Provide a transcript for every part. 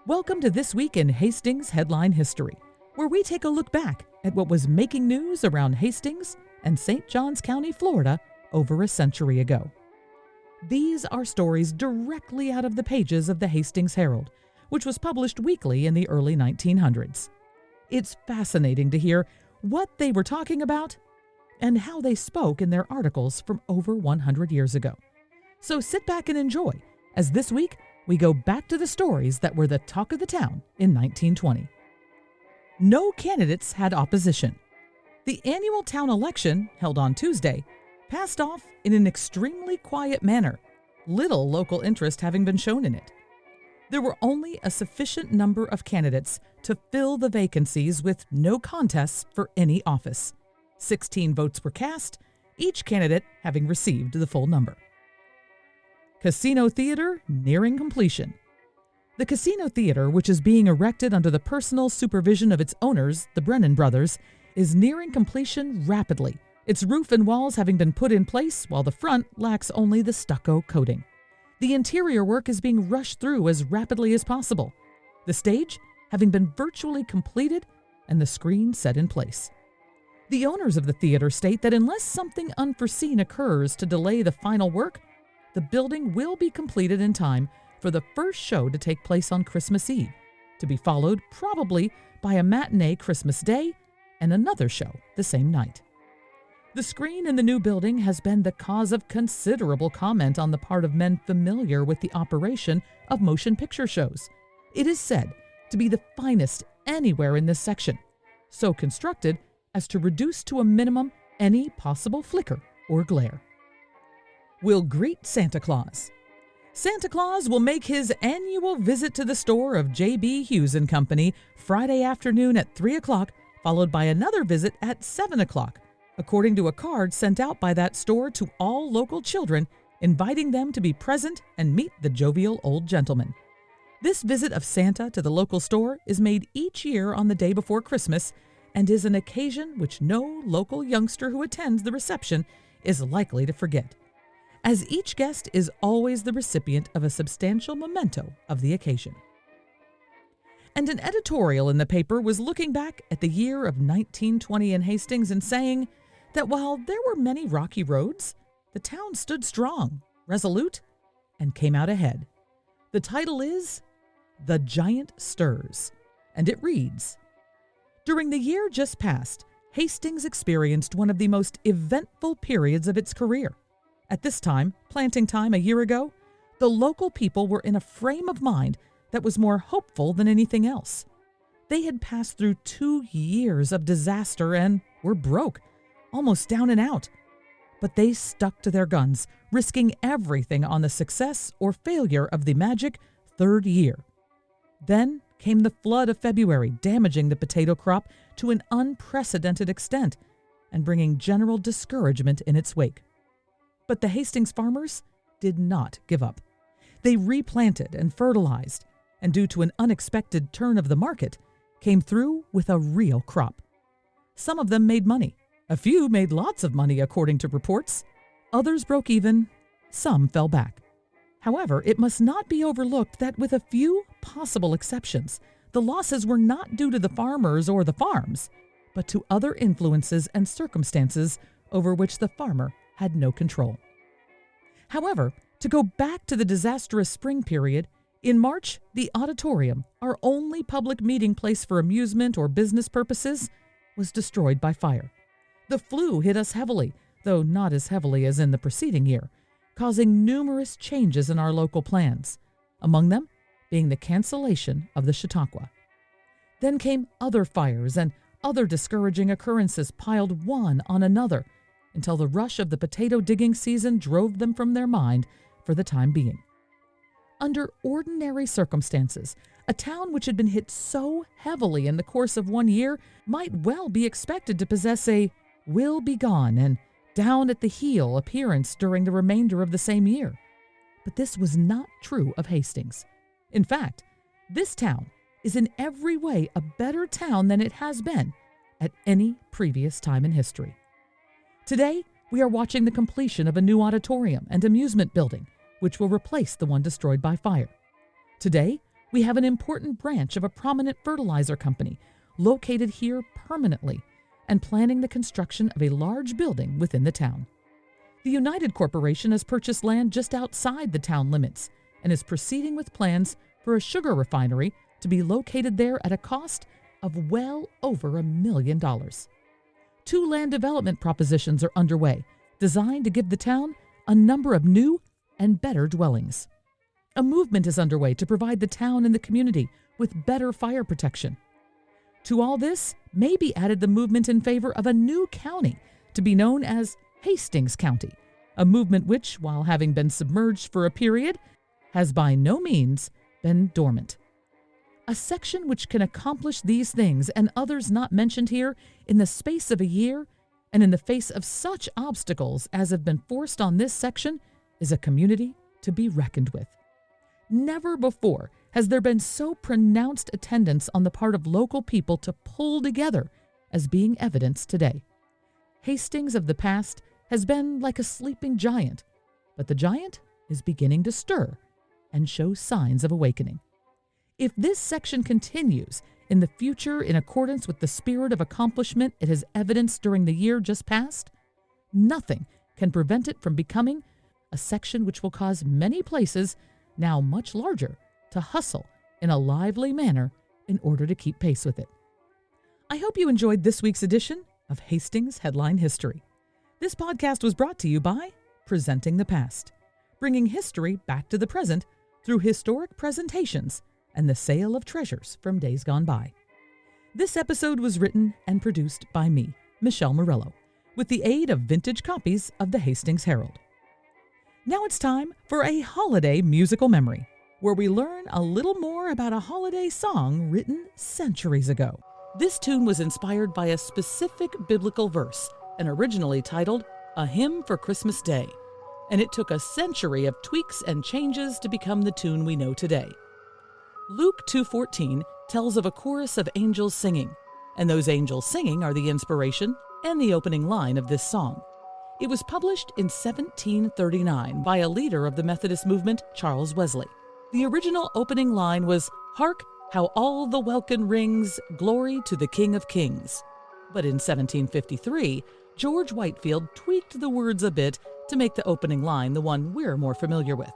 Welcome to This Week in Hastings Headline History, where we take a look back at what was making news around Hastings and St. Johns County, Florida, over a century ago. These are stories directly out of the pages of the Hastings Herald, which was published weekly in the early 1900s. It's fascinating to hear what they were talking about and how they spoke in their articles from over 100 years ago. So sit back and enjoy, as this week we go back to the stories that were the talk of the town in 1920. No candidates had opposition. The annual town election, held on Tuesday, passed off in an extremely quiet manner, little local interest having been shown in it. There were only a sufficient number of candidates to fill the vacancies with no contests for any office. 16 votes were cast, each candidate having received the full number. Casino Theater nearing completion. The Casino Theater, which is being erected under the personal supervision of its owners, the Brennan brothers, is nearing completion rapidly, its roof and walls having been put in place while the front lacks only the stucco coating. The interior work is being rushed through as rapidly as possible, the stage having been virtually completed and the screen set in place. The owners of the theater state that unless something unforeseen occurs to delay the final work, the building will be completed in time for the first show to take place on Christmas Eve, to be followed probably by a matinee Christmas Day and another show the same night. The screen in the new building has been the cause of considerable comment on the part of men familiar with the operation of motion picture shows. It is said to be the finest anywhere in this section, so constructed as to reduce to a minimum any possible flicker or glare. Will greet Santa Claus. Santa Claus will make his annual visit to the store of J.B. Hughes & Company Friday afternoon at 3 o'clock, followed by another visit at 7 o'clock, according to a card sent out by that store to all local children, inviting them to be present and meet the jovial old gentleman. This visit of Santa to the local store is made each year on the day before Christmas and is an occasion which no local youngster who attends the reception is likely to forget, as each guest is always the recipient of a substantial memento of the occasion. And an editorial in the paper was looking back at the year of 1920 in Hastings and saying that while there were many rocky roads, the town stood strong, resolute, and came out ahead. The title is The Giant Stirs, and it reads, "During the year just past, Hastings experienced one of the most eventful periods of its career. At this time, planting time a year ago, the local people were in a frame of mind that was more hopeful than anything else. They had passed through 2 years of disaster and were broke, almost down and out. But they stuck to their guns, risking everything on the success or failure of the magic 3rd year. Then came the flood of February, damaging the potato crop to an unprecedented extent and bringing general discouragement in its wake. But the Hastings farmers did not give up. They replanted and fertilized, and due to an unexpected turn of the market, came through with a real crop. Some of them made money. A few made lots of money, according to reports. Others broke even. Some fell back. However, it must not be overlooked that with a few possible exceptions, the losses were not due to the farmers or the farms, but to other influences and circumstances over which the farmer had no control. However, to go back to the disastrous spring period, in March, the auditorium, our only public meeting place for amusement or business purposes, was destroyed by fire. The flu hit us heavily, though not as heavily as in the preceding year, causing numerous changes in our local plans, among them being the cancellation of the Chautauqua. Then came other fires and other discouraging occurrences piled one on another, until the rush of the potato digging season drove them from their mind for the time being. Under ordinary circumstances, a town which had been hit so heavily in the course of 1 year might well be expected to possess a will be gone and down at the heel appearance during the remainder of the same year. But this was not true of Hastings. In fact, this town is in every way a better town than it has been at any previous time in history. Today, we are watching the completion of a new auditorium and amusement building, which will replace the one destroyed by fire. Today, We have an important branch of a prominent fertilizer company located here permanently and planning the construction of a large building within the town. The United Corporation has purchased land just outside the town limits and is proceeding with plans for a sugar refinery to be located there at a cost of well over $1 million. 2 land development propositions are underway, designed to give the town a number of new and better dwellings. A movement is underway to provide the town and the community with better fire protection. To all this may be added the movement in favor of a new county to be known as Hastings County, a movement which, while having been submerged for a period, has by no means been dormant. A section which can accomplish these things and others not mentioned here in the space of a year and in the face of such obstacles as have been forced on this section is a community to be reckoned with. Never before has there been so pronounced attendance on the part of local people to pull together as being evidenced today. Hastings of the past has been like a sleeping giant, but the giant is beginning to stir and show signs of awakening. If this section continues in the future in accordance with the spirit of accomplishment it has evidenced during the year just past, nothing can prevent it from becoming a section which will cause many places, now much larger, to hustle in a lively manner in order to keep pace with it. I hope you enjoyed this week's edition of Hastings Headline History. This podcast was brought to you by Presenting the Past, bringing history back to the present through historic presentations and the sale of treasures from days gone by. This episode was written and produced by me, Michelle Murillo, with the aid of vintage copies of the Hastings Herald. Now it's time for a holiday musical memory, where we learn a little more about a holiday song written centuries ago. This tune was inspired by a specific biblical verse and originally titled A Hymn for Christmas Day, and it took a century of tweaks and changes to become the tune we know today. Luke 2:14 tells of a chorus of angels singing, and those angels singing are the inspiration and the opening line of this song. It was published in 1739 by a leader of the Methodist movement, Charles Wesley. The original opening line was, "Hark, how all the welkin rings, glory to the King of Kings." But in 1753, George Whitefield tweaked the words a bit to make the opening line the one we're more familiar with.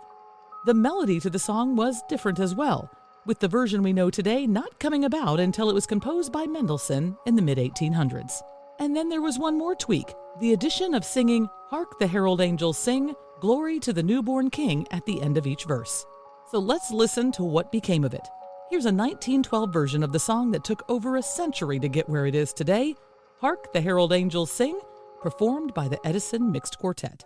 The melody to the song was different as well, with the version we know today not coming about until it was composed by Mendelssohn in the mid-1800s. And then there was one more tweak, the addition of singing, "Hark the herald angels sing, glory to the newborn king" at the end of each verse. So let's listen to what became of it. Here's a 1912 version of the song that took over a century to get where it is today, "Hark the herald angels sing," performed by the Edison Mixed Quartet.